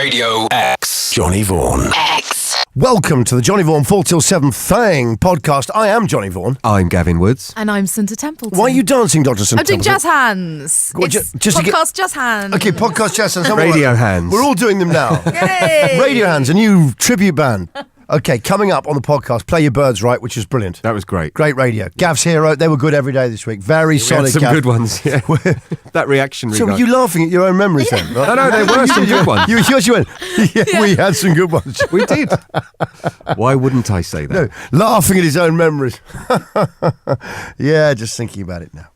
Radio X. Johnny Vaughan. X. Welcome to the Johnny Vaughan 4 till 7 Thang podcast. I am Johnny Vaughan. I'm Gavin Woods. And I'm Cinta Templeton. Why are you dancing, Dr. Cinta I'm doing Templeton? jazz hands. What, It's just to podcast jazz hands. Okay, podcast jazz hands. Radio hands. We're all doing them now. Yay! Radio hands, a new tribute band. Okay, coming up on the podcast, Play Your Birds Right, which is brilliant. That was great. Great radio. Gav's Hero, they were good every day this week. Very We solid, had some Gav. good ones, yeah. That reactionary So were guy. you laughing at your own memories then? Right? No, there were some good ones. You went, yeah, we had some good ones. We did. Why wouldn't I say that? No, laughing at his own memories. Yeah, just thinking about it now.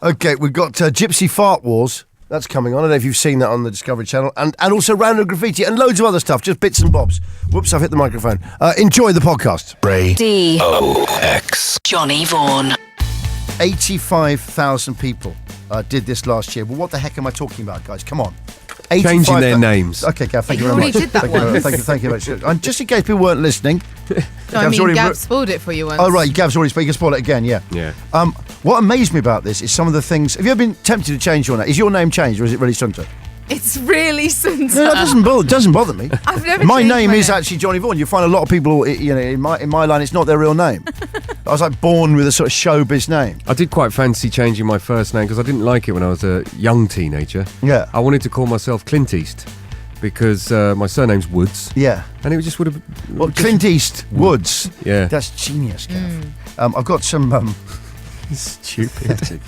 Okay, we've got Gypsy Fart Wars. That's coming on. I don't know if you've seen that on the Discovery Channel. And also Random Graffiti and loads of other stuff. Just bits and bobs. Whoops, I've hit the microphone. Enjoy the podcast. D-O-X. Johnny Vaughan. 85,000 people did this last year. Well, what the heck am I talking about, guys? Come on. Changing their names. Okay, Gav, thank you very already much. did that Thank you very- once. Thank you very much. And just in case people weren't listening. Gav's already Gav spoiled it for you once. Oh, right, Gav's already spoken. You can spoil it again, yeah. Yeah. What amazed me about this is some of the things. Have you ever been tempted to change your name? Is your name changed or is it really Sunta? It's really Cinta. No, that doesn't bother me. I've never My changed name my is name. actually Johnny Vaughan. You find a lot of people, you know, in my line, it's not their real name. I was like born with a sort of showbiz name. I did quite fancy changing my first name because I didn't like it when I was a young teenager. Yeah. I wanted to call myself Clint East because my surname's Woods. Yeah. And it just would have... Well, Clint East Woods. Yeah. That's genius, Gav. I've got some... Stupid.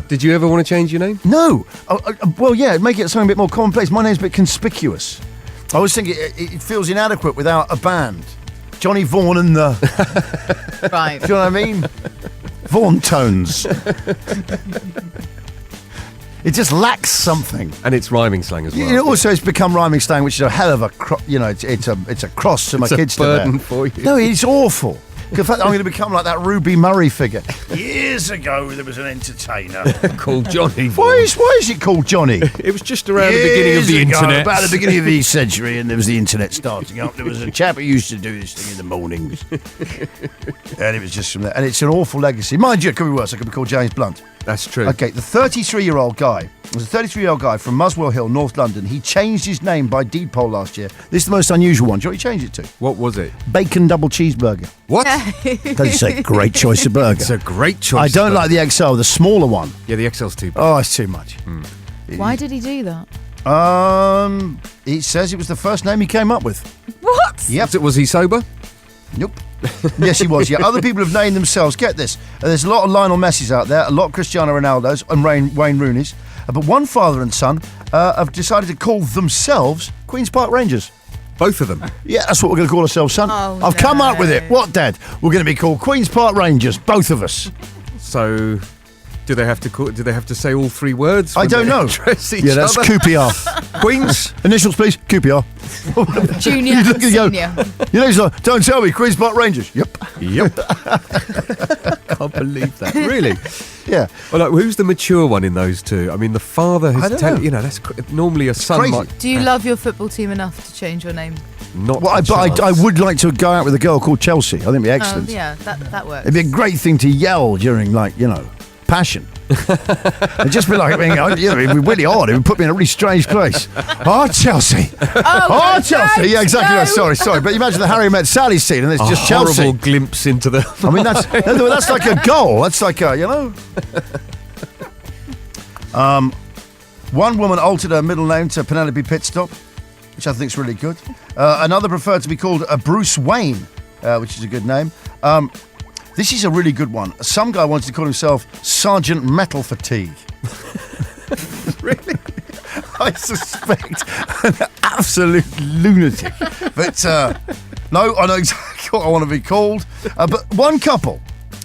Did you ever want to change your name? No. Well, yeah, make it something a bit more commonplace. My name's a bit conspicuous. I always think it feels inadequate without a band. Johnny Vaughan and the... Right. Do you know what I mean? Vaughan tones. It just lacks something. And it's rhyming slang as well. Also, it's become rhyming slang, which is a hell of a, it's a cross to my It's a kids to burden bear. for you. No, it's awful. In fact, I'm going to become like that Ruby Murray figure. Years ago, there was an entertainer. Called Johnny. Why is it called Johnny? It was just around the beginning of the Years ago, internet. about the beginning of the century, and there was the internet starting up. There was a chap who used to do this thing in the mornings. And it was just from there. And it's an awful legacy. Mind you, it could be worse. I could be called James Blunt. That's true. Okay, the 33-year-old guy was a 33-year-old guy from Muswell Hill, North London. He changed his name by deed poll last year. This is the most unusual one. Do you know what he changed it to? What was it? Bacon double cheeseburger. What? That's a great choice of burger. It's a great choice. I don't like the XL, the smaller one. Yeah, the XL's too big. Oh, it's too much. Why did he do that? It says it was the first name he came up with. What? Yep. Was he sober? Nope. Yes, he was. Yeah. Other people have named themselves. Get this. There's a lot of Lionel Messis out there, a lot of Cristiano Ronaldos and Wayne Rooney's. But one father and son have decided to call themselves Queen's Park Rangers. Both of them. Yeah, that's what we're going to call ourselves, son. Oh, I've come up no. with it. What, Dad? We're going to be called Queen's Park Rangers, both of us. So, do they have to say all three words? I when don't they know. address each Yeah, that's other? QPR. Queens. Initials, please. QPR. Junior You and look and go, senior. You know, he's like, don't tell me, Queen's Park Rangers. Yep. Yep. Can't believe that. Really? Yeah. Well, like, who's the mature one in those two? I mean, the father I has don't know. you know, that's normally a son crazy. might Do you love your football team enough to change your name? not. Well, a chance. I would like to go out with a girl called Chelsea. I think it'd be excellent. Oh, yeah, that works. It'd be a great thing to yell during, like, you know, passion. It'd just be like, I mean, you know, it'd be really odd. It would put me in a really strange place. Oh, Chelsea. Oh, Chelsea. Yeah, exactly. no. Right. Sorry. But imagine the Harry Met Sally scene and it's a just horrible Chelsea. glimpse into the. I mean, that's like a goal. That's like a, you know. One woman altered her middle name to Penelope Pitstop, which I think is really good. Another preferred to be called Bruce Wayne, which is a good name. This is a really good one. Some guy wanted to call himself Sergeant Metal Fatigue. Really? I suspect an absolute lunatic. But no, I know exactly what I want to be called. But one couple,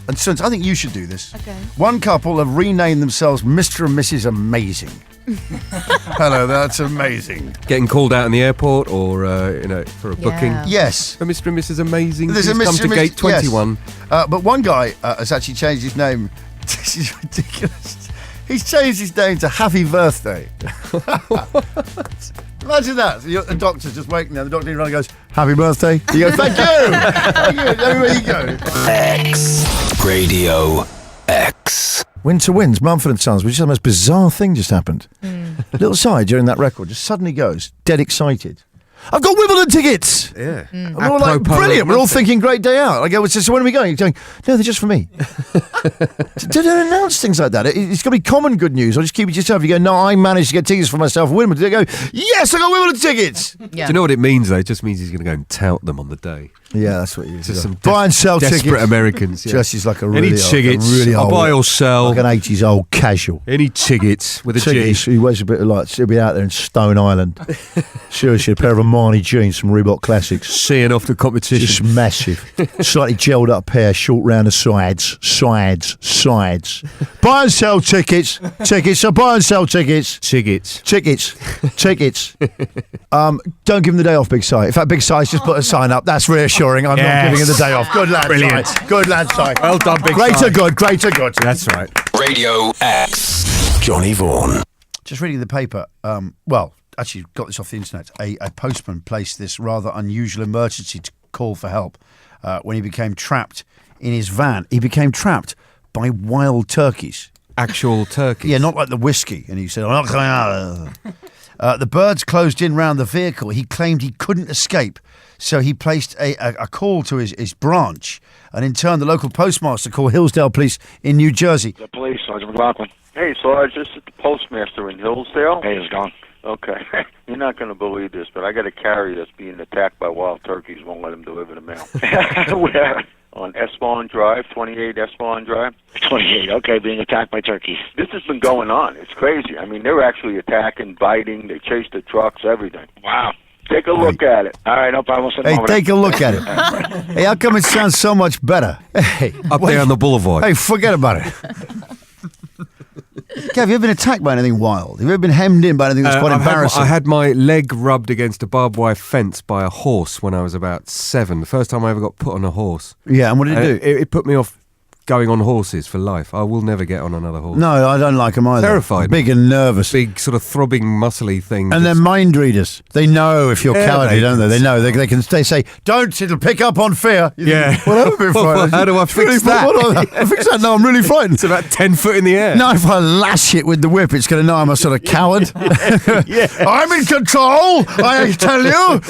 and since I think you should do this. Okay. One couple have renamed themselves Mr. and Mrs. Amazing. Hello, that's amazing. Getting called out in the airport or for a booking. Yeah. Yes. For Mr. and Mrs. Amazing. There's a Please come Mr. to and Mrs. gate 21. Yes. But one guy has actually changed his name. This is ridiculous. He's changed his name to Happy Birthday. Imagine that. So a doctor's just waking there. The doctor around goes, Happy Birthday. You go, thank you. Thank you. Everywhere you go. X. Radio X. Winter Winds, Mumford Sons, which is the most bizarre thing just happened. Little side during that record just suddenly goes, dead excited. I've got Wimbledon tickets! Yeah. And we're all like, brilliant, we're all thinking great day out. I go, so when are we going? You're going, no, they're just for me. Don't announce things like that. It's got to be common good news, or just keep it to yourself. You go, no, I managed to get tickets for myself for Wimbledon. They go, yes, I got Wimbledon tickets! Yeah. Do you know what it means, though? It just means he's going to go and tout them on the day. Yeah, that's what you Just some buy and sell desperate tickets. Americans. Yeah. Dresses like a Any really tickets? really I'll old, buy or sell. like an 80s old casual. Any tickets with a G. Tickets, he wears a bit of like, he'll be out there in Stone Island. Seriously, a pair of Armani jeans from Reebok Classics. Seeing off the competition. Just massive. Slightly gelled up hair, short round the sides. Buy and sell tickets. So buy and sell tickets. Tickets. Don't give him the day off, Big Si. In fact, Big Si's just put a sign up. That's reassuring. I'm not giving him the day off. Good lad, Brilliant. Si. Good lad, Si. Well done, Big Greater Si. good, greater good. That's right. Radio X. Johnny Vaughan. Just reading the paper. Actually, got this off the internet. A postman placed this rather unusual emergency call for help when he became trapped in his van. He became trapped by wild turkeys. Actual turkeys. Yeah, not like the whiskey. And he said, I'm not coming out. The birds closed in round the vehicle. He claimed he couldn't escape. So he placed a call to his branch. And in turn, the local postmaster called Hillsdale Police in New Jersey. The police, Sergeant McLaughlin. Hey, Sarge, this is the postmaster in Hillsdale. Hey, it's gone. Okay. You're not going to believe this, but I got a carrier that's being attacked by wild turkeys. Won't let him deliver the mail. Where? On Espon Drive, 28 Espon Drive. 28, okay, being attacked by turkeys. This has been going on. It's crazy. I mean, they're actually attacking, biting. They chase the trucks, everything. Wow. Take a look at it. All right, no problem. Hey, take a look at it. Hey, how come it sounds so much better? Hey, Up there on the boulevard. Hey, forget about it. Kev, have you ever been attacked by anything wild? Have you ever been hemmed in by anything that's quite embarrassing? I had my leg rubbed against a barbed wire fence by a horse when I was about 7. The first time I ever got put on a horse. Yeah, and what did it do? It put me off going on horses for life. I will never get on another horse. No, I don't like them either. Terrified. Big and nervous. Big sort of throbbing, muscly thing. And they're mind readers. They know if you're cowardly, they don't they? They know. They say, don't, it'll pick up on fear. You Yeah. think, well, I'm a bit frightened. How do I fix Really, that? what do I fix that? No, I'm really frightened. It's about 10 foot in the air. No, if I lash it with the whip, it's going to know I'm a sort of coward. I'm in control, I tell you.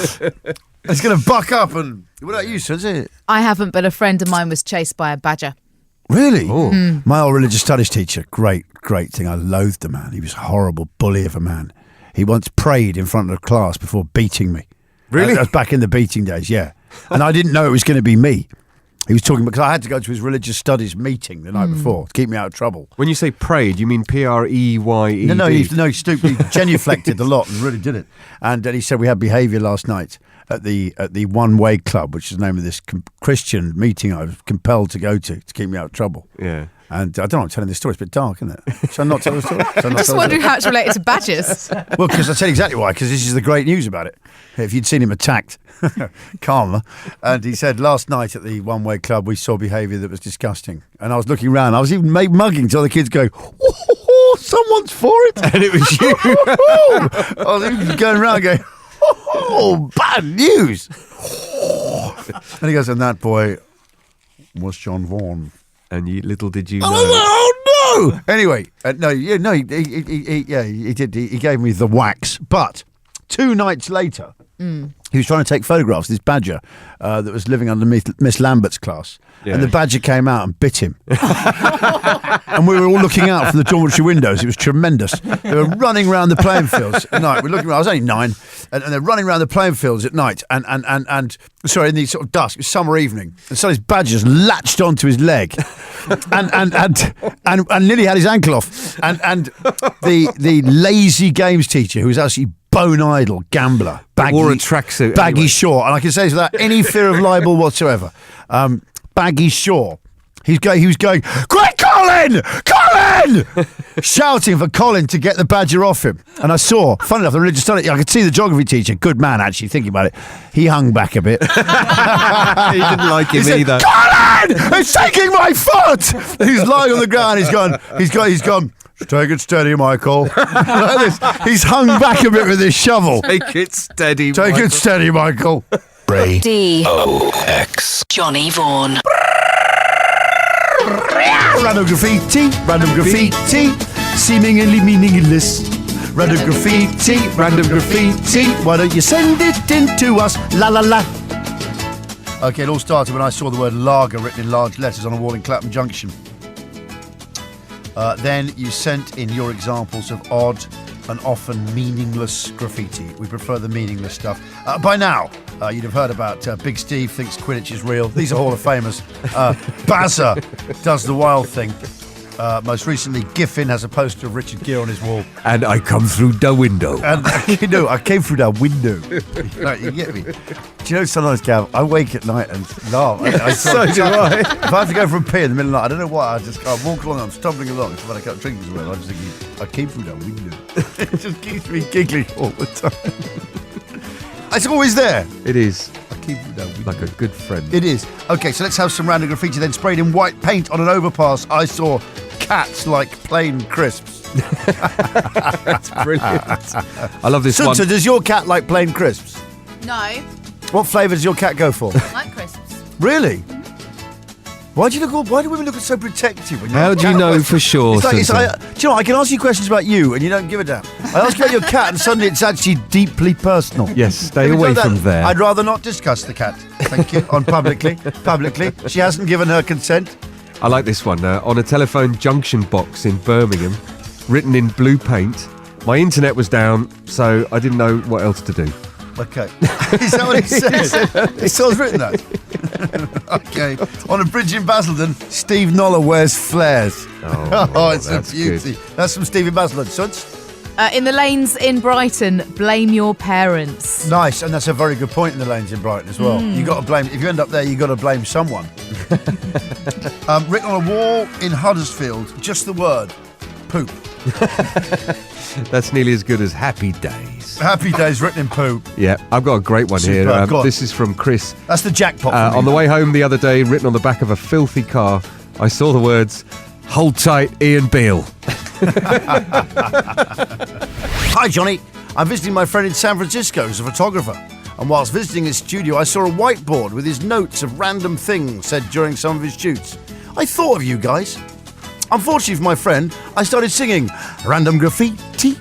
It's going to buck up and... What about you, Suzy? I haven't, but a friend of mine was chased by a badger. Really? Oh. My old religious studies teacher, great thing. I loathed the man. He was a horrible bully of a man. He once prayed in front of the class before beating me. Really? That was back in the beating days, yeah. And I didn't know it was going to be me. He was talking because I had to go to his religious studies meeting the night before to keep me out of trouble. When you say prayed, you mean Preyed? No, he stooped. He genuflected a lot and really did it. And he said we had behaviour last night at the One Way Club, which is the name of this Christian meeting I was compelled to go to keep me out of trouble. Yeah. And I don't know, I'm telling this story, it's a bit dark, isn't it? Should I not tell the story? Just wondering how it's related to badgers. Well, because I tell you exactly why, because this is the great news about it. If you'd seen him attacked, calmer. And he said last night at the One Way Club, we saw behaviour that was disgusting. And I was looking around, I was even mugging to other kids going, oh, someone's for it. And it was you. I was even going around going, oh, bad news. And he goes, and that boy was John Vaughan. And little did you know. Oh no! Anyway, he did. He gave me the wax. But 2 nights later, he was trying to take photographs of this badger that was living underneath Miss Lambert's class, and the badger came out and bit him. And we were all looking out from the dormitory windows. It was tremendous. They were running around the playing fields at night. We're looking around. I was only 9, and they're running around the playing fields at night. And sorry, in the sort of dusk, it was summer evening, and so his badgers latched onto his leg, and nearly had his ankle off. And the lazy games teacher, who was actually bone idle gambler, wore a tracksuit, baggy anyway. short, and I can say this without any fear of libel whatsoever. Baggy short. He was going, quick, Colin! Shouting for Colin to get the badger off him. And I saw, funny enough, the religious study, I could see the geography teacher, good man actually, thinking about it. He hung back a bit. He didn't like him either. Colin! It's taking my foot! He's lying on the ground, he's gone, take it steady, Michael. Like this. He's hung back a bit with his shovel. Take it steady, Take it steady, Michael. Radio D. X. Johnny Vaughan. Random graffiti, random graffiti, seemingly meaningless. Random graffiti, random graffiti. Why don't you send it in to us? La la la. Okay, it all started when I saw the word lager written in large letters on a wall in Clapham Junction. Then you sent in your examples of odd and often meaningless graffiti. We prefer the meaningless stuff. By now, you'd have heard about Big Steve thinks Quidditch is real. These are Hall of Famers. Bazza does the wild thing. Most recently, Giffin has a poster of Richard Gere on his wall. And I come through the window. And I came through that window. Right, you get me? Do you know, sometimes, Gav, I wake at night and laugh. So do I. If I have to go for a pee in the middle of the night, I don't know why, I walk along, I'm stumbling along. If I can't drink as well, I'm just thinking, I came through that window. It just keeps me giggling all the time. It's always there. It is. I keep through that window. Like a good friend. It is. Okay, so let's have some random graffiti then. Sprayed in white paint on an overpass, I saw cats like plain crisps. That's brilliant. I love this one. So does your cat like plain crisps? No, What flavour does your cat go for? like crisps. Really? Why do women look so protective? When How do you know for sure? Do you Susan? know what, I can ask you questions about you and you don't give a damn. I ask you about your cat and suddenly it's actually deeply personal. Yes, stay Have you away done from that? there. I'd rather not discuss the cat. Thank you. On publicly. She hasn't given her consent. I like this one. On a telephone junction box in Birmingham, written in blue paint. My internet was down, so I didn't know what else to do. Okay. Is that what it says? It still written that. Okay. On a bridge in Basildon, Steve Noller wears flares. Oh, It's a that's beauty. good. That's from Steve in Basildon. Suds? In the lanes in Brighton, blame your parents. Nice, and that's a very good point in the lanes in Brighton as well. You got to blame. If you end up there, you got to blame someone. Written on a wall in Huddersfield, just the word poop. That's nearly as good as Happy Days. Happy days written in poo. Yeah, I've got a great one Superb. here. Go on. This is from Chris. That's the jackpot. for me. On the way home the other day, written on the back of a filthy car, I saw the words, "Hold tight, Ian Beale." Hi, Johnny. I'm visiting my friend in San Francisco who's a photographer. And whilst visiting his studio, I saw a whiteboard with his notes of random things said during some of his shoots. I thought of you guys. Unfortunately for my friend, I started singing random graffiti,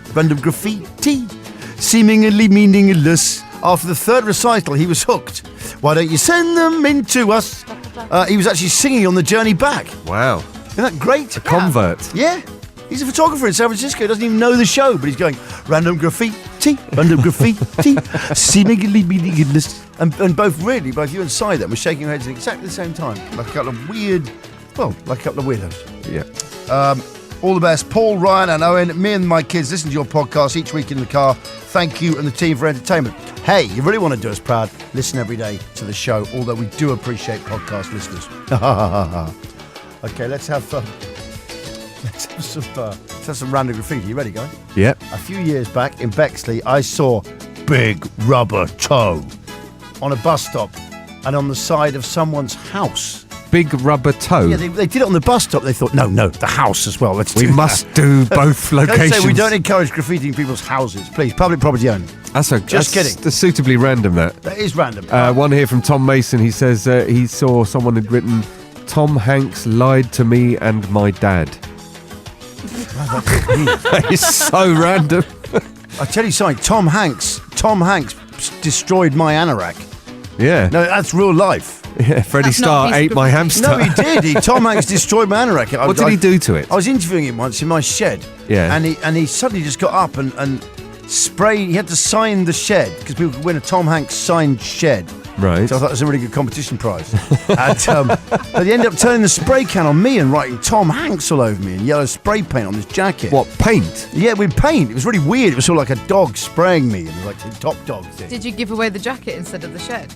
seemingly meaningless. After the third recital, he was hooked. Why don't you send them in to us? He was actually singing on the journey back. Wow. Isn't that great? A convert. Yeah. He's a photographer in San Francisco. He doesn't even know the show, but he's going, random graffiti, seemingly meaningless. And both you and Cy then were shaking your heads at exactly the same time. Like a couple of weirdos. Yeah. All the best. Paul, Ryan and Owen, me and my kids listen to your podcast each week in the car. Thank you and the team for entertainment. Hey, you really want to do us proud? Listen every day to the show, although we do appreciate podcast listeners. Okay, let's have some random graffiti. You ready, guys? Yep. A few years back in Bexley, I saw big rubber toe on a bus stop and on the side of someone's house. Big rubber toe. Yeah, they did it on the bus stop. They thought, no, the house as well. We must do both locations. Don't say we don't encourage graffitiing people's houses. Please, public property only. Just kidding. That's suitably random, that. That is random. One here from Tom Mason. He says he saw someone had written, "Tom Hanks lied to me and my dad." That is so random. I tell you something, Tom Hanks destroyed my anorak. Yeah. No, that's real life. Yeah, Freddie That's not Starr a piece of ate my graffiti. hamster. No, he did. Tom Hanks destroyed my anorak. What did he do to it? I was interviewing him once in my shed. Yeah. And he suddenly just got up and sprayed. He had to sign the shed because people could win a Tom Hanks signed shed. Right. So I thought it was a really good competition prize. And but he ended up turning the spray can on me and writing Tom Hanks all over me in yellow spray paint on this jacket. What, paint? Yeah, with paint. It was really weird. It was sort of like a dog spraying me, and it was like a top dog thing. Did you give away the jacket instead of the shed?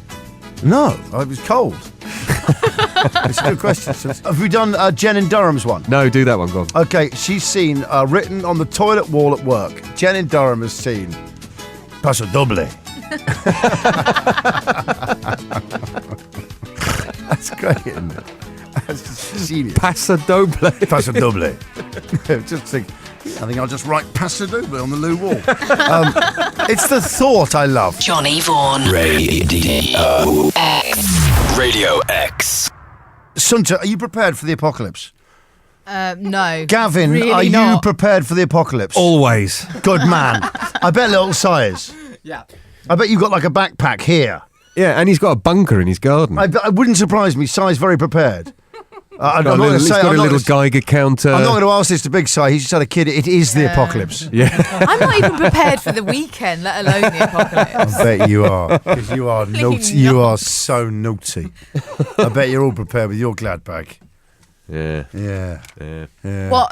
No, I was cold. It's a good question. Have we done Jen in Durham's one? No, do that one, go on. Okay, she's seen written on the toilet wall at work. Jen in Durham has seen Paso Doble. That's great, isn't it? That's genius. Paso Doble. Paso Doble. Just think, I think I'll just write Paso Doble on the loo wall. It's the thought I love. Johnny Vaughan. Radio X. Radio X. Sunta, are you prepared for the apocalypse? No. Gavin, really are you not. prepared for the apocalypse? Always. Good man. I bet little size. Yeah. I bet you've got like a backpack here. Yeah, and he's got a bunker in his garden. I wouldn't surprise me. Si's very prepared. I'm not going to He's say. got I'm a not little gonna- Geiger counter. I'm not going to ask this to Big Si. He's just had a kid. It is the apocalypse. Yeah. I'm not even prepared for the weekend, let alone the apocalypse. I bet you are, because you are Really naughty. You not. are so naughty. I bet you're all prepared with your glad bag. Yeah. Yeah. Yeah. What?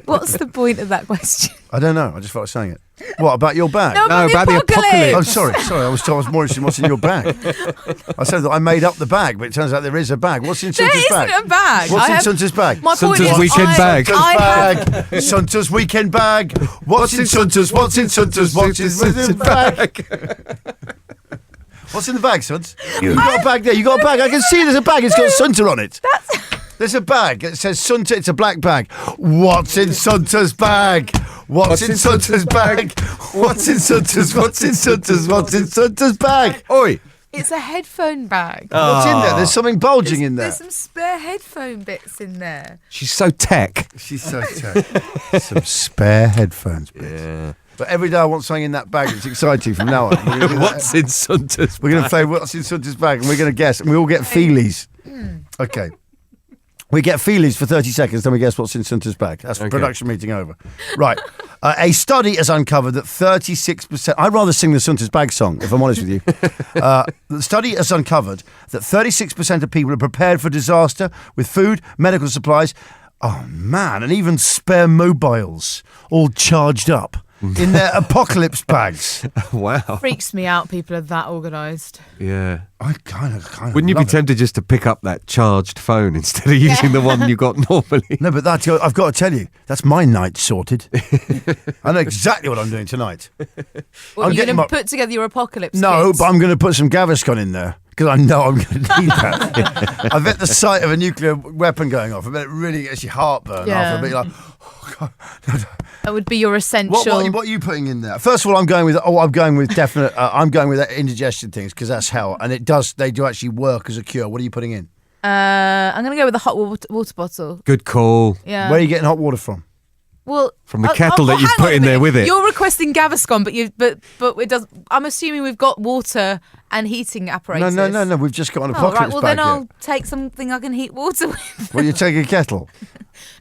What's the point of that question? I don't know. I just felt like saying it. What about your bag? No, No, about about the the apocalypse. Oh, sorry. I was more interested in what's in your bag. I said that I made up the bag, but it turns out there is a bag. What's in There Sunta's isn't bag? a bag. What's I in have- Sunta's bag? My point Sunta's is, weekend bag. Sunta's weekend bag. What's in Sunta's? What's in Sunta's? What's in Sunta's bag? What's in the bag, Suns? You got a bag there. You got a bag. I can see there's a bag. It's got Sunta on it. There's a bag. It says Sunta. It's a black bag. What's in Sunta's bag? What's in Sunta's bag? What's in Sunta's? What's in Sunta's? What's in Sunta's bag? Oi! It's a headphone bag. What's in there? There's something bulging in there. There's some spare headphone bits in there. She's so tech. She's so tech. Some spare headphones, bitch. Yeah. But every day I want something in that bag that's exciting from now on. We're gonna do that. What's in Sunta's We're going to play What's in Sunta's bag and we're going to guess. And we all get feelies. Okay. We get feelies for 30 seconds, then we guess what's in Sunta's bag. That's Okay. production meeting over. Right. A study has uncovered that 36%... I'd rather sing the Sunta's bag song, if I'm honest with you. The study has uncovered that 36% of people are prepared for disaster with food, medical supplies, oh man, and even spare mobiles all charged up in their apocalypse bags. Wow. Freaks me out. People are that organised. Yeah. I kind of Wouldn't you be love it. tempted just to pick up that charged phone instead of using the one you got normally? No, but that's, I've got to tell you, that's my night sorted. I know exactly what I'm doing tonight. Well, I'm you're getting going to my- put together your apocalypse No, kits. but I'm going to put some Gaviscon in there because I know I'm going to need that. I bet the sight of a nuclear weapon going off, I bet it really gets your heartburn Yeah. after a bit. You're like, oh, God. That would be your essential. What are you putting in there? First of all, I'm going with definite. I'm going with indigestion things because that's hell, and they do actually work as a cure. What are you putting in? I'm going to go with a hot water bottle. Good call. Yeah. Where are you getting hot water from? Well, From the kettle that you've hang put on a in there minute. with it. You're requesting Gaviscon, but it does. I'm assuming we've got water and heating apparatus. No. We've just got an Oh, apocalypse right. Well, bag then here. I'll take something I can heat water with. Well, you take a kettle.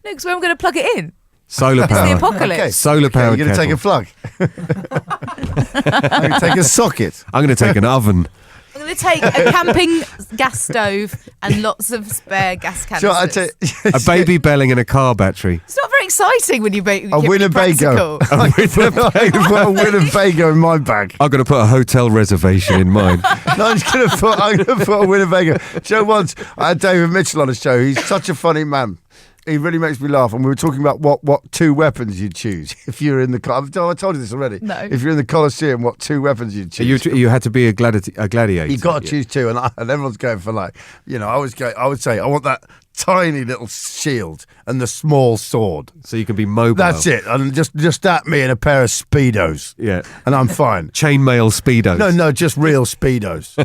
No, because where I'm going to plug it in. Solar It's the power. apocalypse. Okay. Solar powered You're going to take a plug. I'm going to take a socket. I'm going to take an oven. I'm going to take a camping gas stove and lots of spare gas So canisters. I A baby belling and a car battery. It's not very exciting when you make A Winnebago. I put a Winnebago in my bag. I'm going to put a hotel reservation in mine. No, I'm going to put a Winnebago. Joe, once I had David Mitchell on the show. He's such a funny man. He really makes me laugh. And we were talking about what two weapons you'd choose if you were in the... I told you this already. No. If you're in the Colosseum, what two weapons you'd choose. You had to be a gladiator. You've got to choose two, and everyone's going for I would say I want that tiny little shield and the small sword. So you can be mobile. That's it, and just at me in a pair of Speedos, Yeah. and I'm fine. Chainmail Speedos. No, just real Speedos,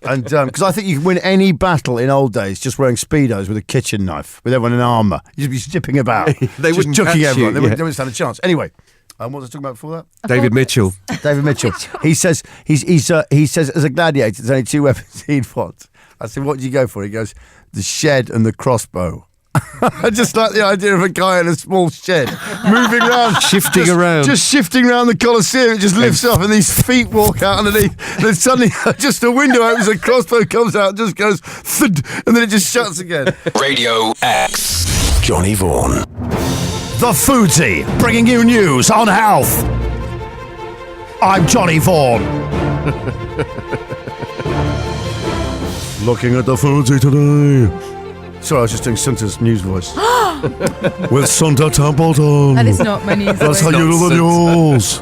and because I think you can win any battle in old days just wearing Speedos with a kitchen knife, with everyone in armour. You'd be zipping about, They just wouldn't chucking catch everyone. you, They yeah. wouldn't stand a chance. Anyway. What was I talking about before that? David Mitchell. David Mitchell. He says he says as a gladiator, there's only two weapons he'd want. I said, what do you go for? He goes, the shed and the crossbow. I just like the idea of a guy in a small shed moving around, Shifting around. just shifting around the Colosseum. It just lifts up, and these feet walk out underneath. Then suddenly, just a window opens, a crossbow comes out, and just goes, thud, and then it just shuts again. Radio X. Johnny Vaughan. The Foodie, bringing you news on health. I'm Johnny Vaughan. Looking at the Foodie today. Sorry, I was just doing Sunta's news voice. With Sunta Templeton. That is not my news. That's how voice. you do the news.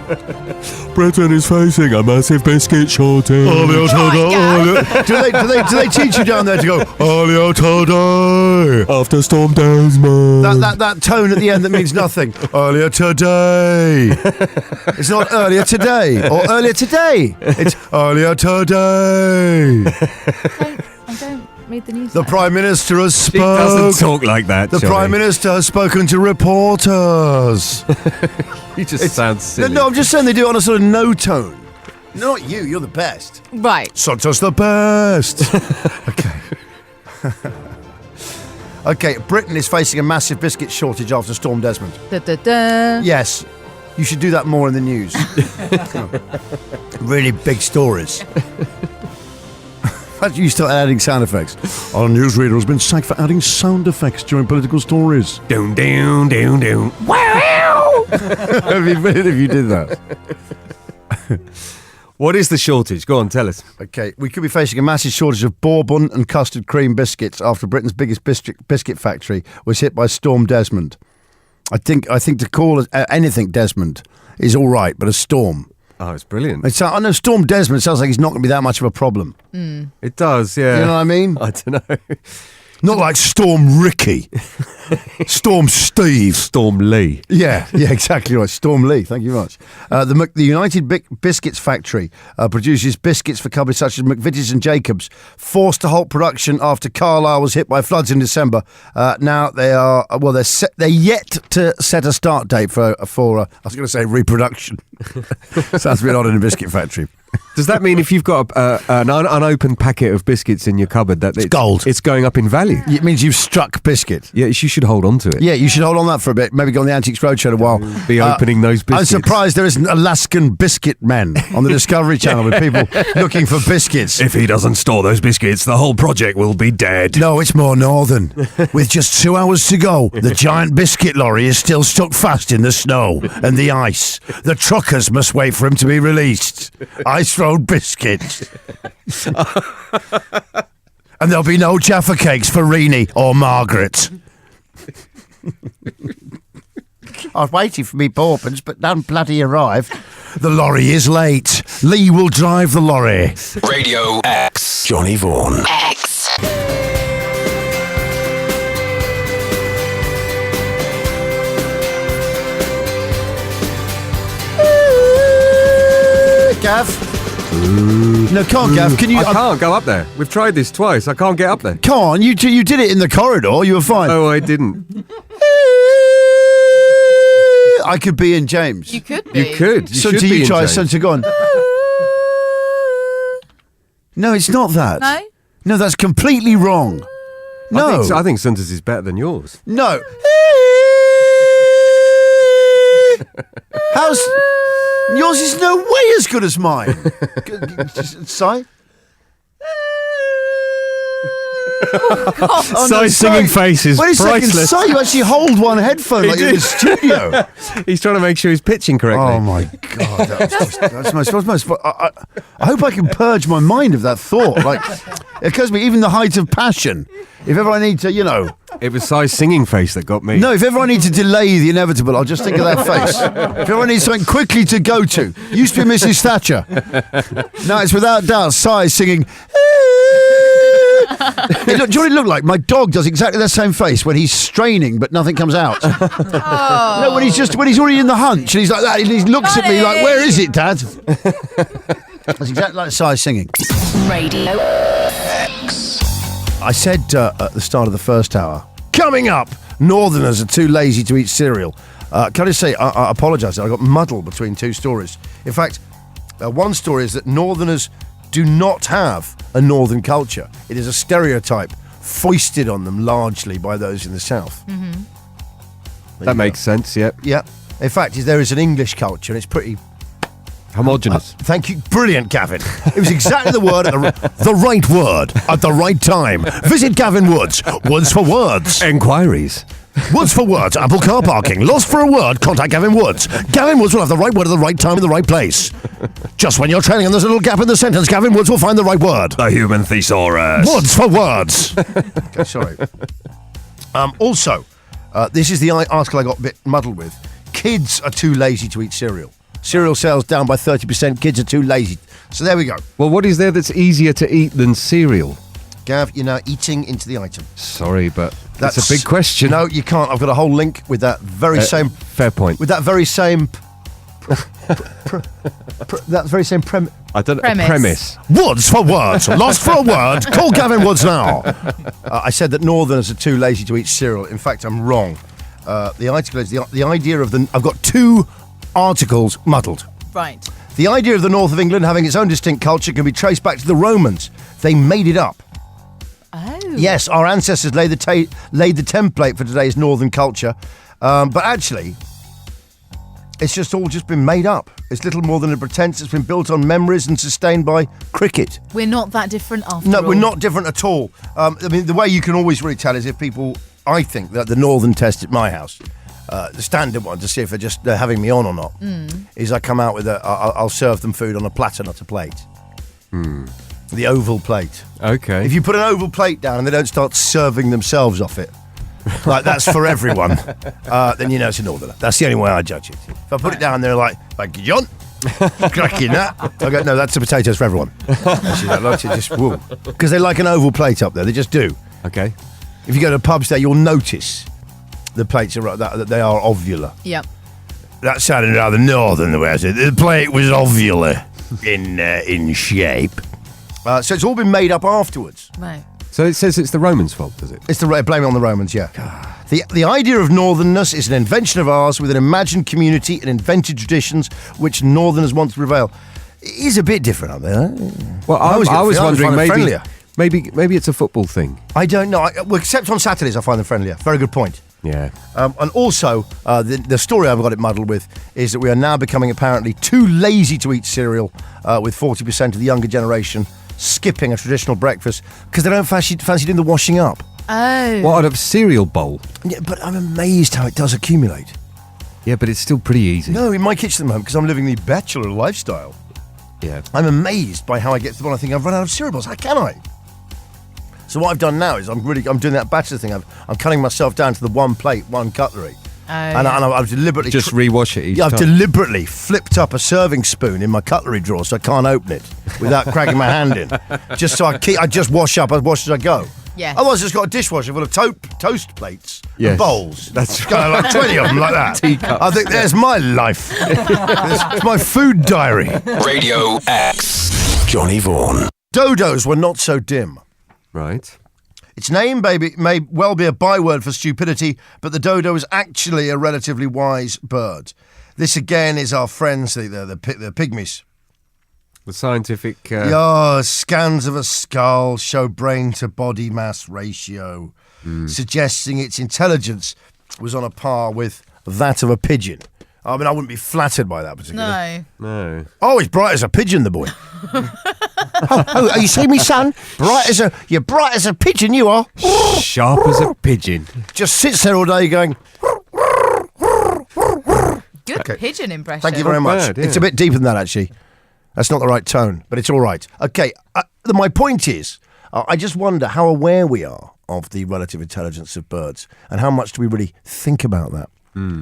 Britain is facing a massive biscuit shortage. Earlier God. today. Do they teach you down there to go, earlier today? After Storm Desmond. That tone at the end that means nothing. Earlier today. It's not earlier today or earlier today. It's earlier today. made the news. The Prime Minister has She doesn't talk like that. The Johnny. Prime Minister has spoken to reporters. He just sounds silly. No, I'm just saying they do it on a sort of no tone. Not you, you're the best. Right. Santa's the best. Okay. Okay, Britain is facing a massive biscuit shortage after Storm Desmond. Da, da, da. Yes, you should do that more in the news. Really big stories. How do you start adding sound effects? Our newsreader has been sacked for adding sound effects during political stories. Down, down, down, down. Wow! It'd be brilliant if you did that. What is the shortage? Go on, tell us. Okay, we could be facing a massive shortage of bourbon and custard cream biscuits after Britain's biggest biscuit factory was hit by Storm Desmond. I think to call it anything Desmond is all right, but a storm. Oh, it's brilliant. I know Storm Desmond sounds like he's not going to be that much of a problem. It does, yeah. You know what I mean? I don't know. Not like Storm Ricky. Storm Steve. Storm Lee. Yeah, exactly right. Storm Lee, thank you very much. The United Biscuits factory produces biscuits for companies such as McVitie's and Jacobs, forced to halt production after Carlisle was hit by floods in December. Now they are, they're yet to set a start date for I was going to say reproduction. Sounds a bit odd in a biscuit factory. Does that mean if you've got an unopened packet of biscuits in your cupboard that it's gold? It's going up in value. It means you've struck biscuit. Yeah, you should hold on to it. Yeah, you should hold on that for a bit. Maybe go on the Antiques Roadshow a while. Be opening those biscuits. I'm surprised there isn't Alaskan biscuit men on the Discovery Channel with people looking for biscuits. If he doesn't store those biscuits, the whole project will be dead. No, it's more northern. With just 2 hours to go, the giant biscuit lorry is still stuck fast in the snow and the ice. The truckers must wait for him to be released. Ice road biscuits. And there'll be no Jaffa cakes for Reenie or Margaret. I was waiting for me bourbons, but none bloody arrived. The lorry is late. Lee will drive the lorry. Radio X. Johnny Vaughan. X. Gav? No, can't, Gav. Can you? I can't go up there. We've tried this twice. I can't get up there. Come on, you did it in the corridor. You were fine. Oh, I didn't. I could be in James. You could be. You could. So should do be you in try? James. So to go on. No, it's not that. No? No, that's completely wrong. No. I think Sunda's is better than yours. No. How's yours is no way as good as mine. Si? Si's singing face is Wait a priceless. second, Si, you actually hold one headphone like you're in the studio. He's trying to make sure he's pitching correctly. Oh my God, that's most. I hope I can purge my mind of that thought. Like, it occurs to me, even the height of passion. If ever I need to, It was Si's singing face that got me. No, if ever I need to delay the inevitable, I'll just think of that face. If ever I need something quickly to go to, used to be Mrs. Thatcher. Now it's without doubt Si singing. Do you know what it look like? My dog does exactly the same face when he's straining, but nothing comes out. Oh. No, when he's already in the hunch, and he's like that, and he looks at me like, "Where is it, Dad?" That's exactly like Si singing. Radio X. I said at the start of the first hour, coming up, Northerners are too lazy to eat cereal. Can I just say, I apologise, I got muddled between two stories. In fact, one story is that Northerners do not have a Northern culture. It is a stereotype foisted on them largely by those in the South. Mm-hmm. That makes sense, yeah. Yeah. In fact, there is an English culture, and it's pretty... Homogenous. Thank you. Brilliant, Gavin. It was exactly the word, the right word, at the right time. Visit Gavin Woods. Woods for words. Enquiries. Woods for words. Ample car parking. Lost for a word. Contact Gavin Woods. Gavin Woods will have the right word at the right time in the right place. Just when you're trailing and there's a little gap in the sentence, Gavin Woods will find the right word. The human thesaurus. Woods for words. Okay, sorry. Also, this is the article I got a bit muddled with. Kids are too lazy to eat cereal. Cereal sales down by 30%. Kids are too lazy. So there we go. Well, what is there that's easier to eat than cereal? Gav, you're now eating into the item. Sorry, but that's a big question. No, you can't. I've got a whole link with that very same... Fair point. With that very same... I don't know. Premise. Woods for words. Lost for a word. Call Gavin Woods now. I said that Northerners are too lazy to eat cereal. In fact, I'm wrong. The article is the idea of the... I've got two articles muddled. Right. The idea of the north of England having its own distinct culture can be traced back to the Romans. They made it up. Oh. Yes, our ancestors laid the template for today's northern culture. But actually, it's just all been made up. It's little more than a pretense. It's been built on memories and sustained by cricket. We're not that different after all. No, we're not different at all. I mean, the way you can always really tell is if people... I think that the northern test at my house, the standard one to see if they're having me on or not, is I come out with I'll serve them food on a platter, not a plate. The oval plate. Okay. If you put an oval plate down and they don't start serving themselves off it, like that's for everyone, then you know it's a northerner. That's the only way I judge it. If I put it down there like, thank you, John, cracking that, I go, no, that's the potatoes for everyone. Actually, I like to just, whoa. Because they like an oval plate up there, they just do. Okay. If you go to pubs there, you'll notice the plates are that they are ovular. Yep. That sounded rather northern the way I said it. The plate was ovular in shape. So it's all been made up afterwards. Right. So it says it's the Romans' fault, does it? It's blame it on the Romans, yeah. The idea of northernness is an invention of ours with an imagined community and invented traditions which northerners want to prevail. It is a bit different up there. Well, I was wondering maybe it's a football thing. I don't know. Well, except on Saturdays, I find them friendlier. Very good point. Yeah. And also, the story I've got it muddled with is that we are now becoming apparently too lazy to eat cereal, with 40% of the younger generation skipping a traditional breakfast because they don't fancy doing the washing up. Oh. What, out of a cereal bowl? Yeah, but I'm amazed how it does accumulate. Yeah, but it's still pretty easy. No, in my kitchen at the moment, because I'm living the bachelor lifestyle. Yeah. I'm amazed by how I get to the point I think I've run out of cereal bowls. How can I? So what I've done now is I'm doing that bachelor thing. I'm cutting myself down to the one plate, one cutlery. And I've deliberately... Just rewash it each time. time. I've deliberately flipped up a serving spoon in my cutlery drawer so I can't open it without cracking my hand in. Just so I just wash up, I wash as I go. Yeah. Otherwise, it's got a dishwasher full of toast plates and bowls. That's right. Got like 20 of them like that. Teacups. I think there's my life. It's my food diary. Radio X. Johnny Vaughan. Dodos were not so dim. Right. Its name may well be a byword for stupidity, but the dodo is actually a relatively wise bird. This again is our friends, the pygmies. The scientific... scans of a skull show brain to body mass ratio, suggesting its intelligence was on a par with that of a pigeon. I mean, I wouldn't be flattered by that particularly. No. Oh, he's bright as a pigeon, the boy. Oh, you see me, son? You're bright as a pigeon, you are. Sharp as a pigeon. Just sits there all day going... Good pigeon impression. Thank you very much. Bad, yeah. It's a bit deeper than that, actually. That's not the right tone, but it's all right. Okay, my point is, I just wonder how aware we are of the relative intelligence of birds and how much do we really think about that.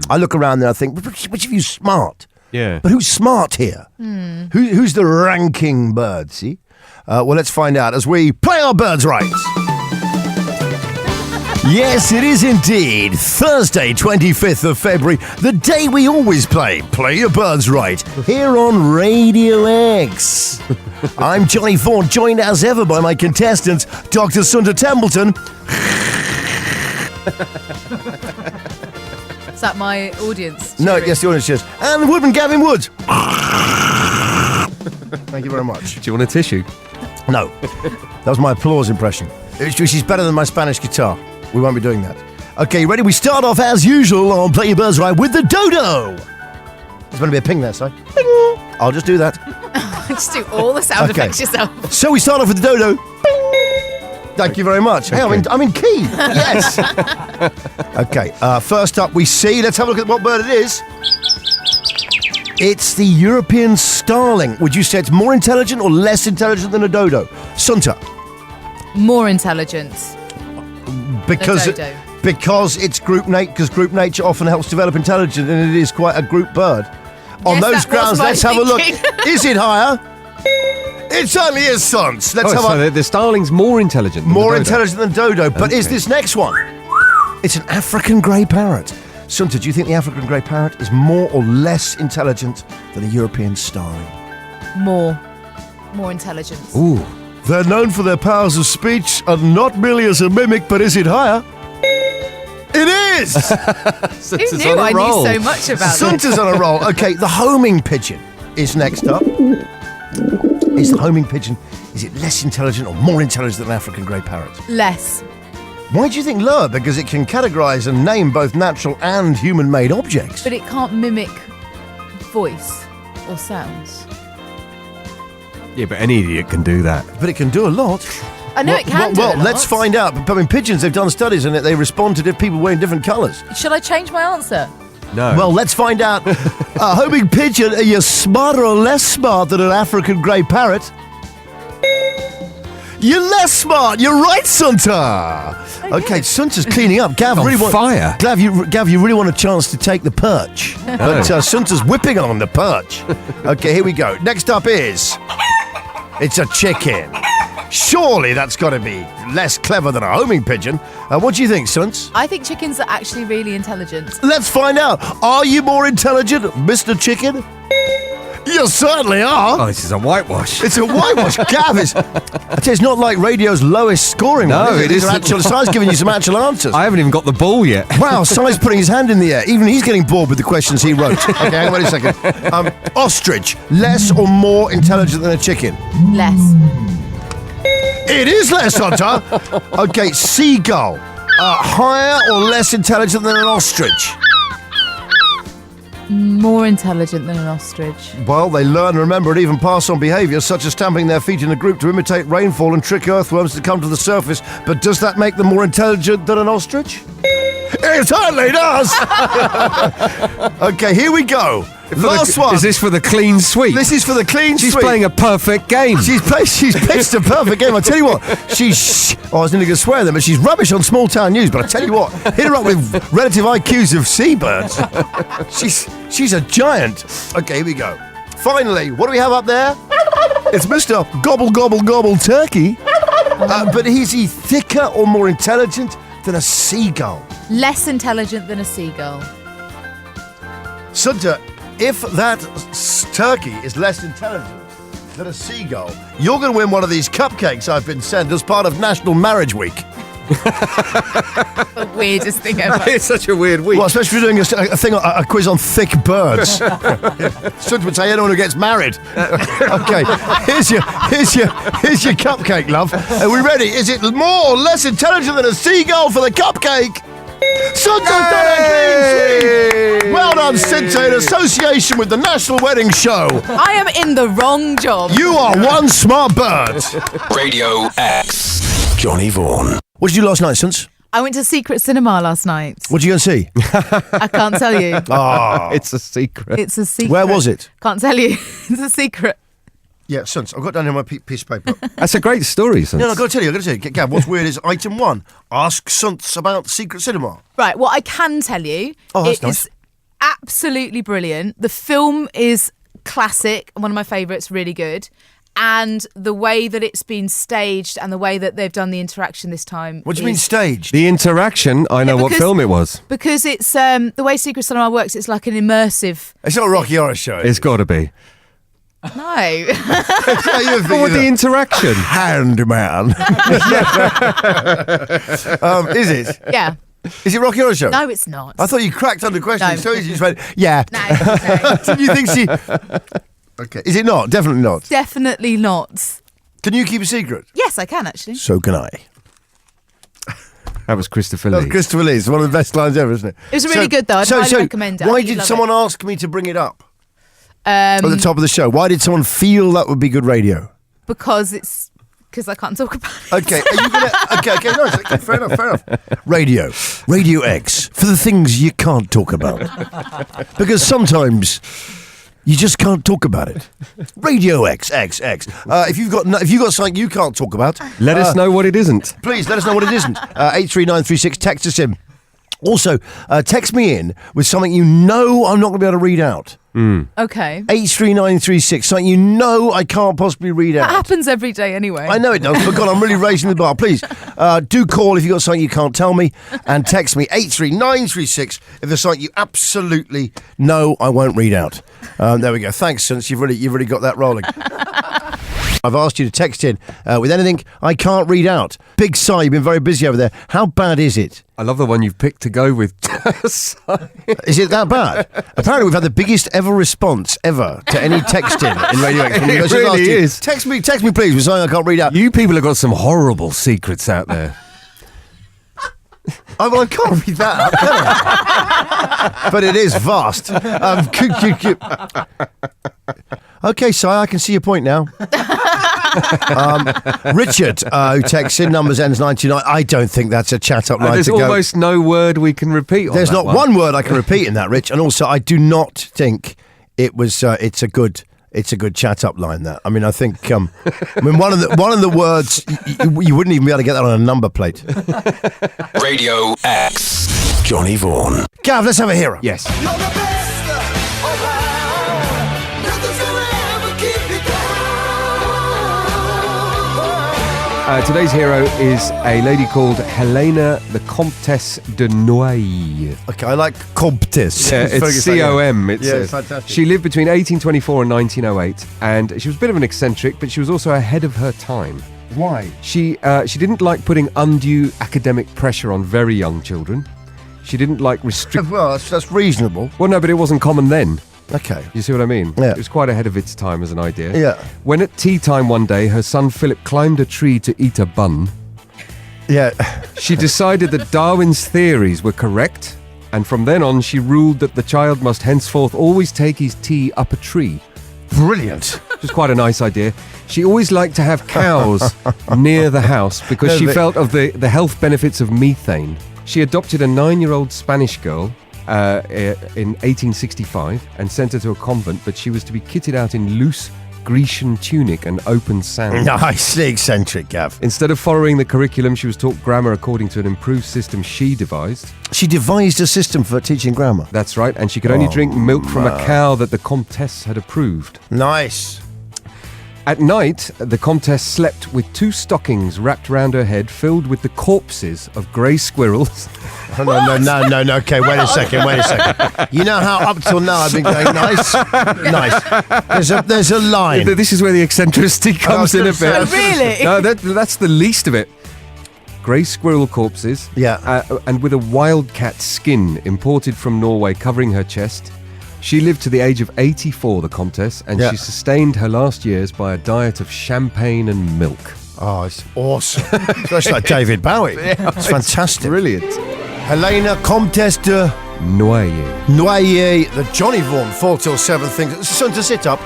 I look around there, I think, which of you's smart? Yeah. But who's smart here? Who's the ranking bird, see? Well, let's find out as we play our birds right. Yes, it is indeed Thursday, 25th of February, the day we always play Your Birds Right, here on Radio X. I'm Johnny Vaughan, joined as ever by my contestants, Dr. Sunda Templeton. Is that my audience? No, cheering? yes, the audience is. And the woodman, Gavin Woods. Thank you very much. Do you want a tissue? No, that was my applause impression. Which is better than my Spanish guitar. We won't be doing that. Okay, you ready? We start off as usual on Play Your Birds Right with the dodo. There's going to be a ping there, so ping. I'll just do that. Just do all the sound effects yourself. So we start off with the dodo. Bing. Thank you very much. Hey, I'm in key. Yes. Okay, first up we see, let's have a look at what bird it is. It's the European starling. Would you say it's more intelligent or less intelligent than a dodo? Sunta. More intelligent. Because it's group nature, because group nature often helps develop intelligence, and it is quite a group bird. On those grounds, let's have a look. Is it higher? It certainly is, Sons. The starling's more intelligent. More intelligent than dodo. But is this next one? It's an African grey parrot. Sunta, do you think the African grey parrot is more or less intelligent than a European starling? More. more intelligent. Ooh. They're known for their powers of speech and not merely as a mimic, but is it higher? It is! Who knew I knew so much about this? Sunta's on a roll. Okay, the homing pigeon is next up. Is the homing pigeon, is it less intelligent or more intelligent than an African grey parrot? Less. Why do you think lower? Because it can categorise and name both natural and human-made objects. But it can't mimic voice or sounds. Yeah, but any idiot can do that. But it can do a lot. I know it can do a Well, lot. let's find out. I mean, pigeons, they've done studies on it. They respond to people wearing different colours. Should I change my answer? No. Well, let's find out. Homing pigeon, are you smarter or less smart than an African grey parrot? You're less smart. You're right, Sunta. Okay, Sunta's cleaning up. Gav, On really fire. Gav, you really want a chance to take the perch. But Sunta's whipping on the perch. Okay, here we go. Next up is... It's a chicken. Surely that's got to be less clever than a homing pigeon. What do you think, Suns? I think chickens are actually really intelligent. Let's find out. Are you more intelligent, Mr. Chicken? You certainly are. Oh, this is a whitewash. It's a whitewash. Gav is... It's not like radio's lowest scoring No, one. it isn't. Actual, Si's giving you some actual answers. I haven't even got the ball yet. Wow, Si's putting his hand in the air. Even he's getting bored with the questions he wrote. Okay, hang on a second. Ostrich, less or more intelligent than a chicken? Less. It is less, Hunter. Okay, seagull, higher or less intelligent than an ostrich? More intelligent than an ostrich. Well, they learn, remember, and even pass on behaviours such as stamping their feet in a group to imitate rainfall and trick earthworms to come to the surface. But does that make them more intelligent than an ostrich? It certainly does! Okay, here we go. Last one. Is this for the clean sweep? This is for the clean She's sweep. playing a perfect game. She's pitched a perfect game. I tell you what, I was nearly going to swear then, but she's rubbish on small town news. But I tell you what, hit her up with relative IQs of seabirds. She's a giant. Okay, here we go. Finally, what do we have up there? It's Mr. Gobble Gobble Gobble Turkey. But is he thicker or more intelligent than a seagull? Less intelligent than a seagull. Sunta, if that turkey is less intelligent than a seagull, you're going to win one of these cupcakes I've been sent as part of National Marriage Week. The weirdest thing ever. It's such a weird week. Well, especially if you're doing a quiz on thick birds. Sunta would say anyone who gets married. Okay, here's your cupcake, love. Are we ready? Is it more or less intelligent than a seagull for the cupcake? Sunta's done a clean sweep. Well done, Sunta, in association with the National Wedding Show. I am in the wrong job. You are one smart bird. Radio X. Johnny Vaughan. What did you do last night, Suns? I went to Secret Cinema last night. What did you go and see? I can't tell you. It's a secret. It's a secret. Where was it? Can't tell you. It's a secret. Yeah, Suns. I've got down here my piece of paper. That's a great story, son. No, I've got to tell you. Gav, what's weird is item 1. Ask Suns about Secret Cinema. Right, what I can tell you, That's it nice. is absolutely brilliant. The film is classic, one of my favourites, really good. And the way that it's been staged and the way that they've done the interaction this time. What do you mean staged? The interaction, I know what because- film it was. Because it's the way Secret Cinema works, it's like an immersive. It's not a Rocky Horror Show. It's got to be. No. It's But with the interaction. Handyman. Is it? Yeah. Is it Rocky Horror Show? No, it's not. I thought you cracked under question. No. So easy. You just went, yeah. No, okay. Did you think she... Okay. Is it not? Definitely not. Definitely not. Can you keep a secret? Yes, I can actually. So can I. That was Christopher That's Lee. Christopher Lee. It's one of the best lines ever, isn't it? It was really good, though. I'd highly recommend it. I Why think you'd did love someone it. ask me to bring it up at the top of the show? Why did someone feel that would be good radio? Because I can't talk about it. Okay, are you gonna? Okay, nice. Okay, fair enough. Radio X for the things you can't talk about, because sometimes you just can't talk about it. Radio X. If you've got something you can't talk about, Let us know what it isn't. please let us know what it isn't. 83936. Text us in. Also, text me in with something you know I'm not going to be able to read out. Okay. 83936. Something you know I can't possibly read out. That happens every day anyway. I know it does, but God, I'm really raising the bar. Please, do call if you've got something you can't tell me, and text me 83936 if there's something you absolutely know I won't read out. There we go. Thanks, since you've really got that rolling. I've asked you to text in with anything I can't read out. Big Si, you've been very busy over there. How bad is it? I love the one you've picked to go with. Is it that bad? Apparently, we've had the biggest ever response ever to any texting in Radio X. It really is. Text me, please, with something I can't read out. You people have got some horrible secrets out there. Oh, well, I can't read that out, can I? But it is vast. Okay, Si, I can see your point now. Richard, who texts in, numbers ends 99. I don't think that's a chat-up line There's to go. almost no word we can repeat on There's that not one word I can repeat in that, Rich. And also, I do not think it was. It's a good chat-up line. That I mean, I think. One of the words you wouldn't even be able to get that on a number plate. Radio X. Johnny Vaughan. Gav, let's have a hero. Yes. Today's hero is a lady called Helena the Comtesse de Noailles. Okay, I like Comtesse. Yeah, it's C-O-M. It Yeah, says. it's fantastic. She lived between 1824 and 1908, and she was a bit of an eccentric, but she was also ahead of her time. Why? She didn't like putting undue academic pressure on very young children. She didn't like restrict. Well, that's reasonable. Well, no, but it wasn't common then. Okay. You see what I mean? Yeah. It was quite ahead of its time as an idea. Yeah. When at tea time one day, her son Philip climbed a tree to eat a bun, Yeah. she decided that Darwin's theories were correct, and from then on she ruled that the child must henceforth always take his tea up a tree. Brilliant. Which was quite a nice idea. She always liked to have cows near the house because she felt of the health benefits of methane. She adopted a 9-year-old Spanish girl in 1865 and sent her to a convent, but she was to be kitted out in loose Grecian tunic and open sand. Nicely eccentric, Gav. Instead of following the curriculum, she was taught grammar according to an improved system she devised. She devised a system for teaching grammar. That's right, and she could only drink milk from a cow that the Comtesse had approved. Nice. At night, the Comtesse slept with 2 stockings wrapped round her head filled with the corpses of grey squirrels. Oh, no. Okay, wait a second. You know how up till now I've been going nice. There's a line. This is where the eccentricity comes in a bit. Oh, really? No, that's the least of it. Grey squirrel corpses. Yeah. And with a wildcat skin imported from Norway covering her chest. She lived to the age of 84, the Comtesse, and she sustained her last years by a diet of champagne and milk. Oh, it's awesome. Especially like David Bowie. It's fantastic. Brilliant. Helena Comtesse de Noailles. the Johnny Vaughan 4 till 7 things. Son, to sit up.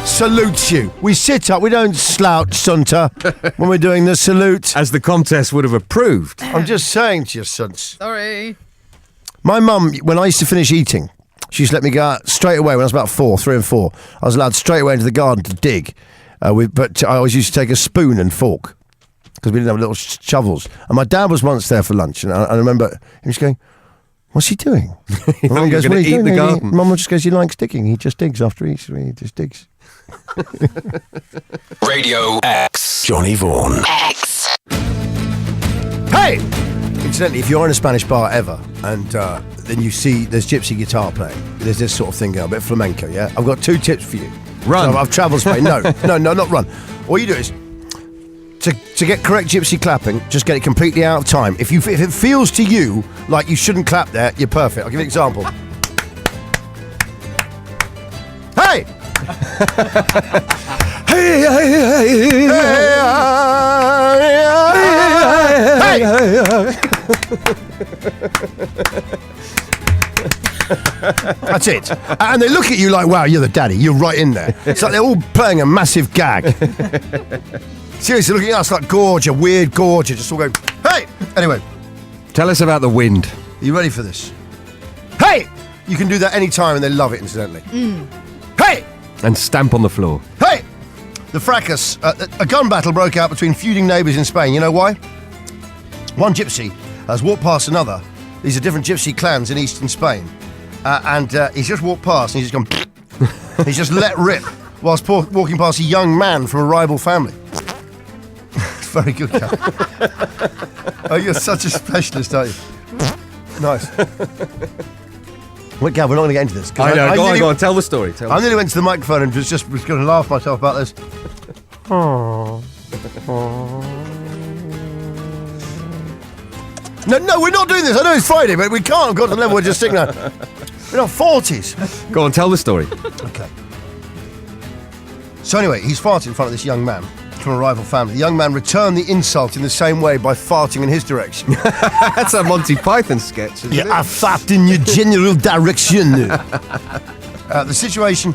Salutes you. We sit up. We don't slouch, Sunta, when we're doing the salute. As the Comtesse would have approved. I'm just saying to you, sons. Sorry. My mum, when I used to finish eating, she used to let me go out straight away when I was about 3 and 4. I was allowed straight away into the garden to dig. But I always used to take a spoon and fork because we didn't have little shovels. And my dad was once there for lunch, and I remember him just going, "What's he doing?" Mum goes, "What are you doing?" The garden. Mum just goes, "He likes digging. He just digs after he eats. He just digs." Radio X. Johnny Vaughan. X. Hey! Incidentally, if you're in a Spanish bar ever, and then you see there's gypsy guitar playing, there's this sort of thing going on, a bit of flamenco, yeah? I've got 2 tips for you. Run. So I've travelled Spain. No, not run. All you do is, to get correct gypsy clapping, just get it completely out of time. If it feels to you like you shouldn't clap there, you're perfect. I'll give you an example. Hey! That's it. And they look at you like, wow, you're the daddy. You're right in there. It's like they're all playing a massive gag. Seriously, looking at us like gorge, a weird gorge, just all going, hey! Anyway. Tell us about the wind. Are you ready for this? Hey! You can do that any time and they love it, incidentally. Hey! And stamp on the floor. Hey! The Fracas, a gun battle broke out between feuding neighbours in Spain. You know why? One gypsy has walked past another. These are different gypsy clans in eastern Spain. And he's just walked past and he's just gone... he's just let rip whilst walking past a young man from a rival family. It's very good, Cal. Oh, you're such a specialist, aren't you? Nice. Wait, Gav, we're not going to get into this. I know. Go on. Tell the story. I nearly went to the microphone and was going to laugh myself about this. No, we're not doing this. I know it's Friday, but we can't go to the level we're just sitting there. We're not 40s. Go on, tell the story. Okay. So anyway, he's farted in front of this young man from a rival family. The young man returned the insult in the same way by farting in his direction. That's a Monty Python sketch, isn't it? I fart in your general direction. The situation...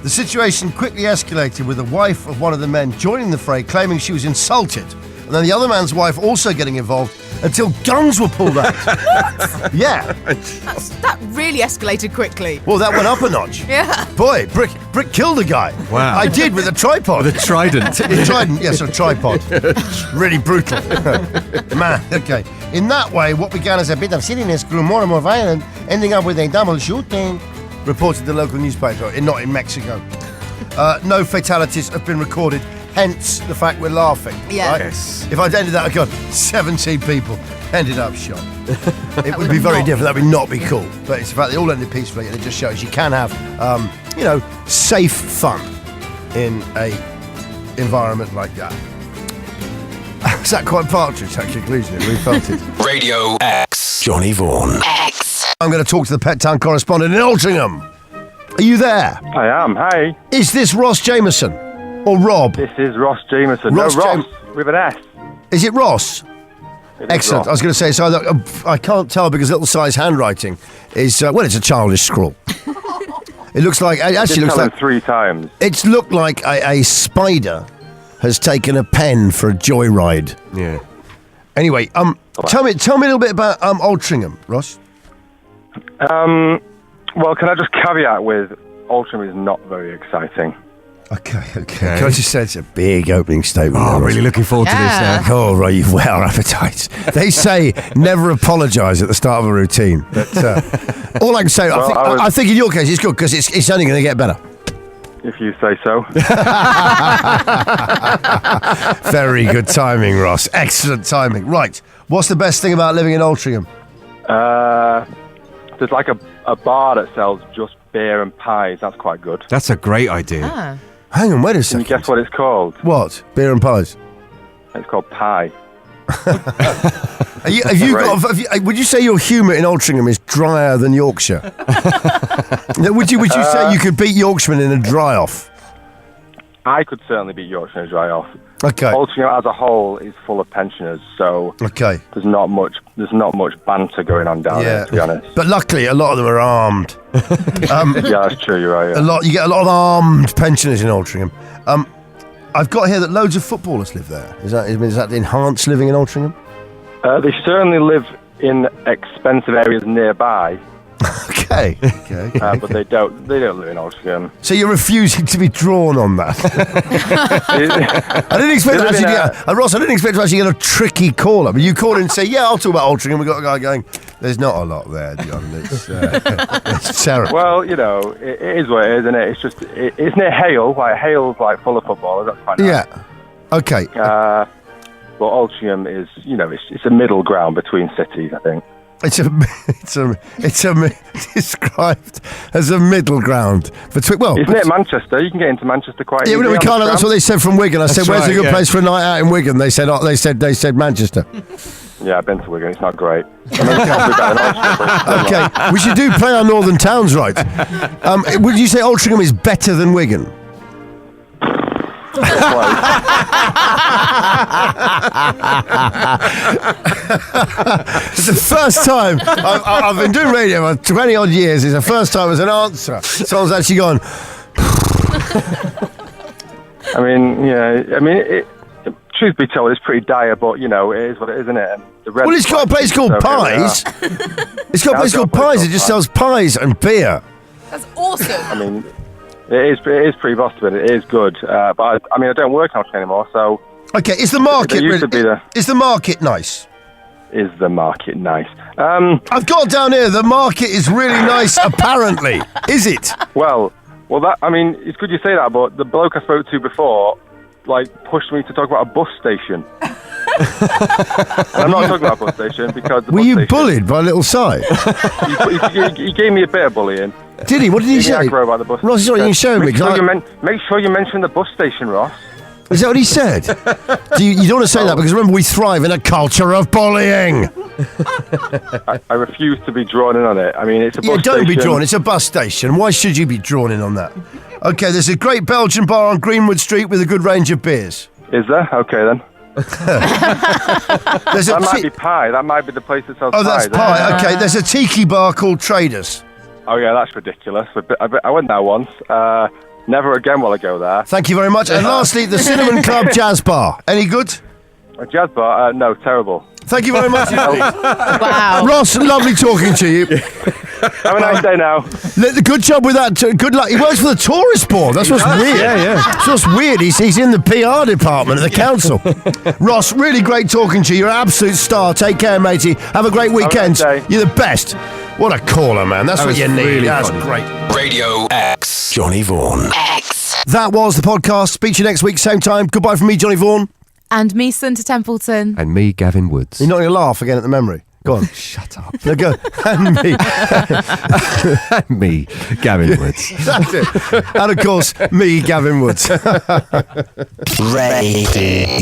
The situation quickly escalated with the wife of one of the men joining the fray, claiming she was insulted, and then the other man's wife also getting involved until guns were pulled out. What? Yeah. That really escalated quickly. Well, that went up a notch. Yeah. Boy, Brick killed a guy. Wow. I did with a tripod. With a trident. With a trident, yes, a tripod. Really brutal. Man, okay. In that way, what began as a bit of silliness grew more and more violent, ending up with a double shooting, reported the local newspaper, not in Mexico. No fatalities have been recorded, hence the fact we're laughing. Yeah. Right? Yes. If I'd ended that, I'd gone, 17 people ended up shot. It would be very different. That would not be cool. But it's the fact they all ended peacefully, and it just shows you can have, safe fun in a environment like that. Is that quite partridge, that conclusion? We felt it. Radio X. Johnny Vaughan. X. I'm going to talk to the Pet Town correspondent in Altrincham. Are you there? I am. Hi. Is this Ross Jameson? Or Rob? This is Ross Jameson. Ross Ross with an S. Is it Ross? It is Excellent. Ross. I was going to say, so I can't tell because little size handwriting is, it's a childish scrawl. It looks like, it actually looks Tell him like, 3 times. it's looked like a spider has taken a pen for a joyride. Yeah. Anyway, tell me a little bit about Altrincham, Ross. Well, can I just caveat with Altrincham is not very exciting. Okay. Can I just say it's a big opening statement? Oh, there, I'm Ross? really looking forward to this Yeah. now. Oh, right, you've well appetite. They say never apologise at the start of a routine. But all I can say, I think in your case it's good because it's only going to get better. If you say so. Very good timing, Ross. Excellent timing. Right, what's the best thing about living in Altrincham? There's like a bar that sells just beer and pies. That's quite good. That's a great idea. Ah. Hang on, wait a Can second. you guess what it's called? What? Beer and pies? It's called Pie. Would you say your humour in Altrincham is drier than Yorkshire? would you say you could beat Yorkshiremen in a dry-off? I could certainly beat Yorkshire in a dry off. Okay. Altrincham as a whole is full of pensioners, so Okay. there's not much banter going on down there, to be honest. But luckily, a lot of them are armed. Yeah, that's true. You're right. Yeah. You get a lot of armed pensioners in Altrincham. I've got here that loads of footballers live there. Is that enhanced living in Altrincham? They certainly live in expensive areas nearby, Okay. but they don't live in Altrincham. So you're refusing to be drawn on that. I didn't expect to actually get Ross. I didn't expect to actually get a tricky call. I mean, you call in and say, "Yeah, I'll talk about Altrincham." We've got a guy going, "There's not a lot there, John. It's terrible." Well, it is what it is, isn't it? It's just it's near Hale. Like Hale's like full of footballers. That's fine. Yeah. Okay. But Altrincham is, it's a middle ground between cities, I think. It's described as a middle ground between. Well, Isn't it Manchester? You can get into Manchester quite yeah, easily. we can't. That's what they said from Wigan. I said, "Where's right, a good yeah. place for a night out in Wigan?" They said, they said Manchester. Yeah, I've been to Wigan. It's not great. I mean, it's probably better than Altrincham. Okay, we should play our northern towns right. Would you say Altrincham is better than Wigan? It's the first time I've been doing radio for 20 odd years. It's the first time as an answer someone's actually gone. I mean, truth be told, it's pretty dire, but it is what it is, isn't it? And Well, it's got a place called Pies. It's got a place called Pies. It just sells pies and beer. That's awesome. I mean, it is pretty Boston. It is good, but I don't work in Altrincham anymore, so. Okay, is the market There used to be is the market nice? Is the market nice? I've got down here. The market is really nice. Apparently, is it? Well, it's good you say that, but the bloke I spoke to before, pushed me to talk about a bus station. And I'm not talking about a bus station because the Were bus you station, bullied by little Si? he gave me a bit of bullying. Did he? What did he say? Aggro about the bus. Ross, sorry, you can show me. Make sure you mention the bus station, Ross. Is that what he said? You don't want to say that because remember we thrive in a culture of bullying. I refuse to be drawn in on it. I mean, it's a bus station. Don't be drawn. It's a bus station. Why should you be drawn in on that? Okay, there's a great Belgian bar on Greenwood Street with a good range of beers. Is there? Okay, then. That might be pie. That might be the place that sells pie. Oh, that's pie. Okay, there's a tiki bar called Traders. Oh, yeah, that's ridiculous. I went there once. Never again will I go there. Thank you very much. And lastly, the Cinnamon Club Jazz Bar. Any good? A jazz bar? No, terrible. Thank you very much. Wow. Ross, lovely talking to you. Have a nice day now. Good job with that. Good luck. He works for the tourist board. That's what's weird. Yeah. That's what's weird. He's in the PR department of the council. Ross, really great talking to you. You're an absolute star. Take care, matey. Have a great weekend. Have a nice day. You're the best. What a caller, man. That's what you need. Really That's funny. great. Radio X. Johnny Vaughan. X. That was the podcast. Speak to you next week, same time. Goodbye from me, Johnny Vaughan. And me, Centre Templeton. And me, Gavin Woods. You're not going to laugh again at the memory. Go on. Shut up. No, go. And me. And me, Gavin Woods. That's it. And of course, me, Gavin Woods. Radio.